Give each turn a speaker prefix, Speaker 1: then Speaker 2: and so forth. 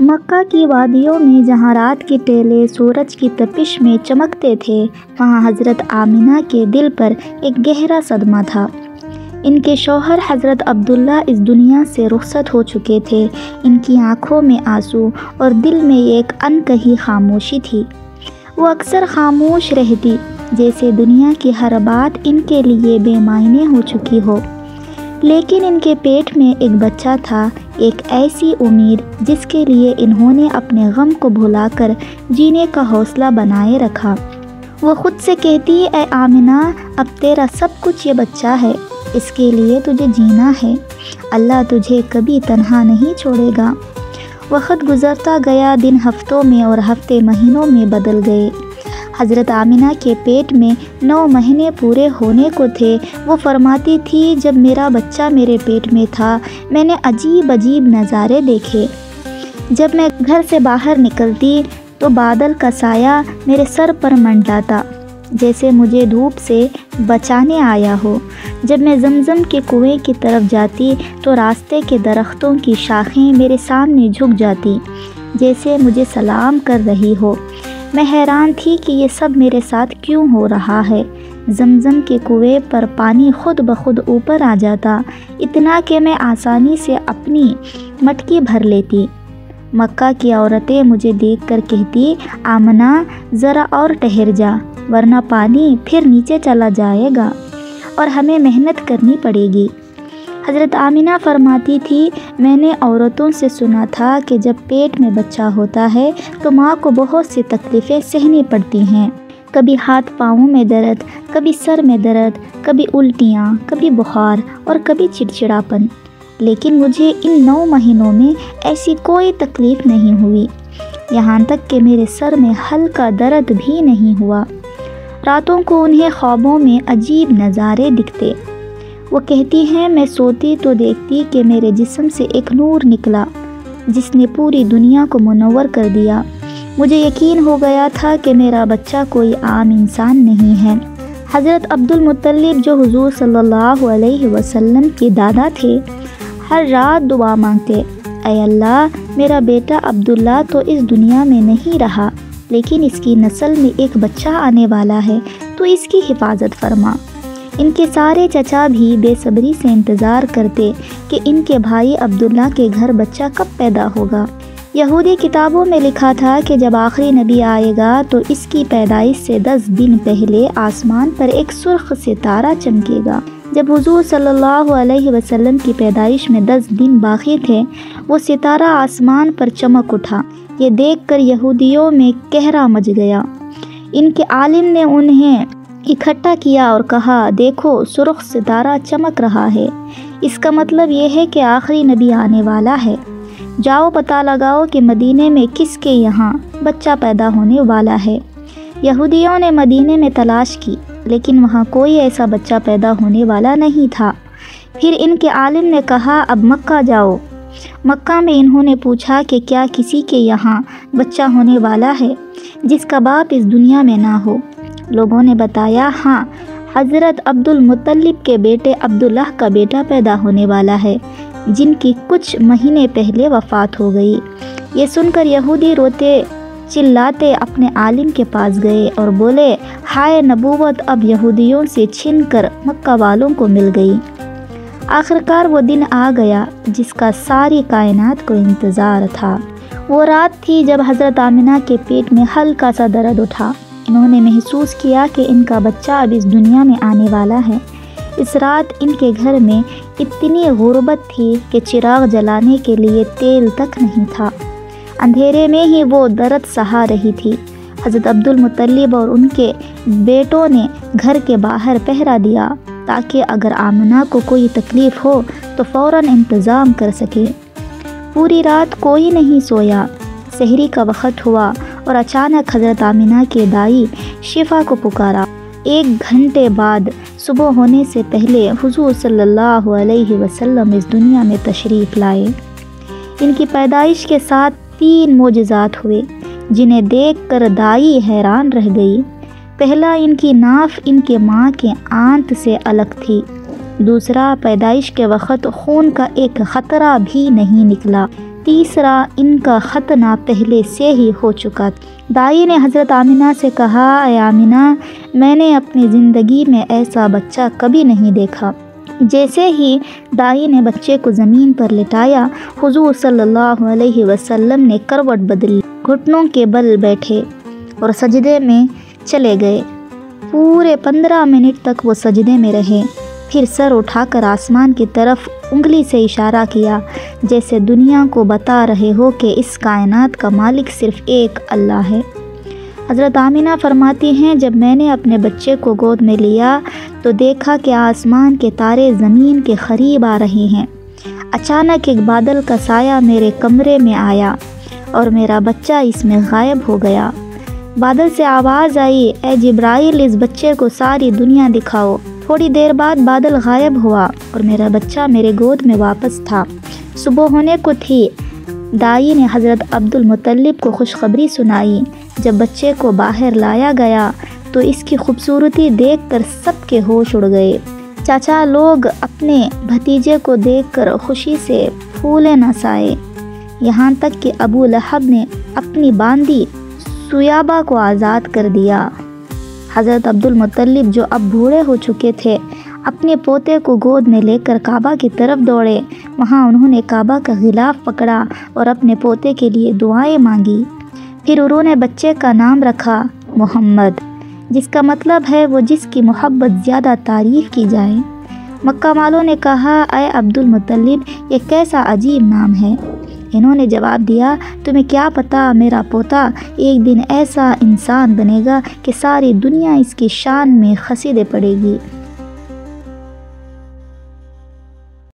Speaker 1: مکہ کی وادیوں میں جہاں رات کے ٹیلے سورج کی تپش میں چمکتے تھے، وہاں حضرت آمنہ کے دل پر ایک گہرا صدمہ تھا۔ ان کے شوہر حضرت عبداللہ اس دنیا سے رخصت ہو چکے تھے۔ ان کی آنکھوں میں آنسو اور دل میں ایک انکہی خاموشی تھی۔ وہ اکثر خاموش رہتی، جیسے دنیا کی ہر بات ان کے لیے بے معنی ہو چکی ہو۔ لیکن ان کے پیٹ میں ایک بچہ تھا، ایک ایسی امید جس کے لیے انہوں نے اپنے غم کو بھلا کر جینے کا حوصلہ بنائے رکھا۔ وہ خود سے کہتی، اے آمنہ، اب تیرا سب کچھ یہ بچہ ہے، اس کے لیے تجھے جینا ہے، اللہ تجھے کبھی تنہا نہیں چھوڑے گا۔ وقت گزرتا گیا، دن ہفتوں میں اور ہفتے مہینوں میں بدل گئے۔ حضرت آمنہ کے پیٹ میں 9 مہینے پورے ہونے کو تھے۔ وہ فرماتی تھی، جب میرا بچہ میرے پیٹ میں تھا میں نے عجیب عجیب نظارے دیکھے۔ جب میں گھر سے باہر نکلتی تو بادل کا سایہ میرے سر پر منڈلاتا، جیسے مجھے دھوپ سے بچانے آیا ہو۔ جب میں زمزم کے کنویں کی طرف جاتی تو راستے کے درختوں کی شاخیں میرے سامنے جھک جاتی، جیسے مجھے سلام کر رہی ہو۔ میں حیران تھی کہ یہ سب میرے ساتھ کیوں ہو رہا ہے۔ زمزم کے کنویں پر پانی خود بخود اوپر آ جاتا، اتنا کہ میں آسانی سے اپنی مٹکی بھر لیتی۔ مکہ کی عورتیں مجھے دیکھ کر کہتی، آمنہ ذرا اور ٹھہر جا، ورنہ پانی پھر نیچے چلا جائے گا اور ہمیں محنت کرنی پڑے گی۔ حضرت آمنہ فرماتی تھی، میں نے عورتوں سے سنا تھا کہ جب پیٹ میں بچہ ہوتا ہے تو ماں کو بہت سی تکلیفیں سہنی پڑتی ہیں، کبھی ہاتھ پاؤں میں درد، کبھی سر میں درد، کبھی الٹیاں، کبھی بخار اور کبھی چڑچڑاپن۔ لیکن مجھے ان 9 مہینوں میں ایسی کوئی تکلیف نہیں ہوئی، یہاں تک کہ میرے سر میں ہلکا درد بھی نہیں ہوا۔ راتوں کو انہیں خوابوں میں عجیب نظارے دکھتے۔ وہ کہتی ہیں، میں سوتی تو دیکھتی کہ میرے جسم سے ایک نور نکلا جس نے پوری دنیا کو منور کر دیا۔ مجھے یقین ہو گیا تھا کہ میرا بچہ کوئی عام انسان نہیں ہے۔ حضرت عبد المطلب جو حضور صلی اللہ علیہ وسلم کے دادا تھے، ہر رات دعا مانگتے، اے اللہ، میرا بیٹا عبداللہ تو اس دنیا میں نہیں رہا، لیکن اس کی نسل میں ایک بچہ آنے والا ہے، تو اس کی حفاظت فرما۔ ان کے سارے چچا بھی بے صبری سے انتظار کرتے کہ ان کے بھائی عبداللہ کے گھر بچہ کب پیدا ہوگا۔ یہودی کتابوں میں لکھا تھا کہ جب آخری نبی آئے گا تو اس کی پیدائش سے 10 دن پہلے آسمان پر ایک سرخ ستارہ چمکے گا۔ جب حضور صلی اللہ علیہ وسلم کی پیدائش میں 10 دن باقی تھے، وہ ستارہ آسمان پر چمک اٹھا۔ یہ دیکھ کر یہودیوں میں قہر مچ گیا۔ ان کے عالم نے انہیں اکٹھا کیا اور کہا، دیکھو سرخ ستارہ چمک رہا ہے، اس کا مطلب یہ ہے کہ آخری نبی آنے والا ہے۔ جاؤ پتہ لگاؤ کہ مدینے میں کس کے یہاں بچہ پیدا ہونے والا ہے۔ یہودیوں نے مدینے میں تلاش کی، لیکن وہاں کوئی ایسا بچہ پیدا ہونے والا نہیں تھا۔ پھر ان کے عالم نے کہا، اب مکہ جاؤ۔ مکہ میں انہوں نے پوچھا کہ کیا کسی کے یہاں بچہ ہونے والا ہے جس کا باپ اس دنیا میں نہ ہو؟ لوگوں نے بتایا، ہاں، حضرت عبد المطلب کے بیٹے عبداللہ کا بیٹا پیدا ہونے والا ہے، جن کی کچھ مہینے پہلے وفات ہو گئی۔ یہ سن کر یہودی روتے چلاتے اپنے عالم کے پاس گئے اور بولے، ہائے نبوت اب یہودیوں سے چھن کر مکہ والوں کو مل گئی۔ آخرکار وہ دن آ گیا جس کا ساری کائنات کو انتظار تھا۔ وہ رات تھی جب حضرت آمنہ کے پیٹ میں ہلکا سا درد اٹھا۔ انہوں نے محسوس کیا کہ ان کا بچہ اب اس دنیا میں آنے والا ہے۔ اس رات ان کے گھر میں اتنی غربت تھی کہ چراغ جلانے کے لیے تیل تک نہیں تھا۔ اندھیرے میں ہی وہ درد سہا رہی تھی۔ حضرت عبد المطلب اور ان کے بیٹوں نے گھر کے باہر پہرا دیا تاکہ اگر آمنہ کو کوئی تکلیف ہو تو فوراً انتظام کر سکے۔ پوری رات کوئی نہیں سویا۔ سحری کا وقت ہوا اور اچانک حضرت آمنہ کے دائی شفا کو پکارا۔ 1 گھنٹے بعد صبح ہونے سے پہلے حضور صلی اللہ علیہ وسلم اس دنیا میں تشریف لائے۔ ان کی پیدائش کے ساتھ 3 معجزات ہوئے جنہیں دیکھ کر دائی حیران رہ گئی۔ پہلا، ان کی ناف ان کے ماں کے آنت سے الگ تھی۔ دوسرا، پیدائش کے وقت خون کا ایک قطرہ بھی نہیں نکلا۔ تیسرا ان کا ختنہ پہلے سے ہی ہو چکا تھا۔ دائی نے حضرت آمنہ سے کہا، اے آمنہ، میں نے اپنی زندگی میں ایسا بچہ کبھی نہیں دیکھا۔ جیسے ہی دائی نے بچے کو زمین پر لٹایا، حضور صلی اللہ علیہ وسلم نے کروٹ بدلی، گھٹنوں کے بل بیٹھے اور سجدے میں چلے گئے۔ پورے 15 منٹ تک وہ سجدے میں رہے، پھر سر اٹھا کر آسمان کی طرف انگلی سے اشارہ کیا، جیسے دنیا کو بتا رہے ہو کہ اس کائنات کا مالک صرف ایک اللہ ہے۔ حضرت آمنہ فرماتی ہیں، جب میں نے اپنے بچے کو گود میں لیا تو دیکھا کہ آسمان کے تارے زمین کے قریب آ رہے ہیں۔ اچانک ایک بادل کا سایہ میرے کمرے میں آیا اور میرا بچہ اس میں غائب ہو گیا۔ بادل سے آواز آئی، اے جبرائیل، اس بچے کو ساری دنیا دکھاؤ۔ تھوڑی دیر بعد بادل غائب ہوا اور میرا بچہ میرے گود میں واپس تھا۔ صبح ہونے کو تھی۔ دائی نے حضرت عبدالمطلب کو خوشخبری سنائی۔ جب بچے کو باہر لایا گیا تو اس کی خوبصورتی دیکھ کر سب کے ہوش اڑ گئے۔ چاچا لوگ اپنے بھتیجے کو دیکھ کر خوشی سے پھولے نہ سائے، یہاں تک کہ ابو لہب نے اپنی باندی سیابہ کو آزاد کر دیا۔ حضرت عبدالمطلب جو اب بوڑھے ہو چکے تھے، اپنے پوتے کو گود میں لے کر کعبہ کی طرف دوڑے۔ وہاں انہوں نے کعبہ کا غلاف پکڑا اور اپنے پوتے کے لیے دعائیں مانگی۔ پھر انہوں نے بچے کا نام رکھا محمد، جس کا مطلب ہے وہ جس کی محبت زیادہ تعریف کی جائے۔ مکہ والوں نے کہا، اے عبدالمطلب، یہ کیسا عجیب نام ہے؟ انہوں نے جواب دیا، تمہیں کیا پتہ، میرا پوتا ایک دن ایسا انسان بنے گا کہ ساری دنیا اس کی شان میں قصیدے پڑھے گی۔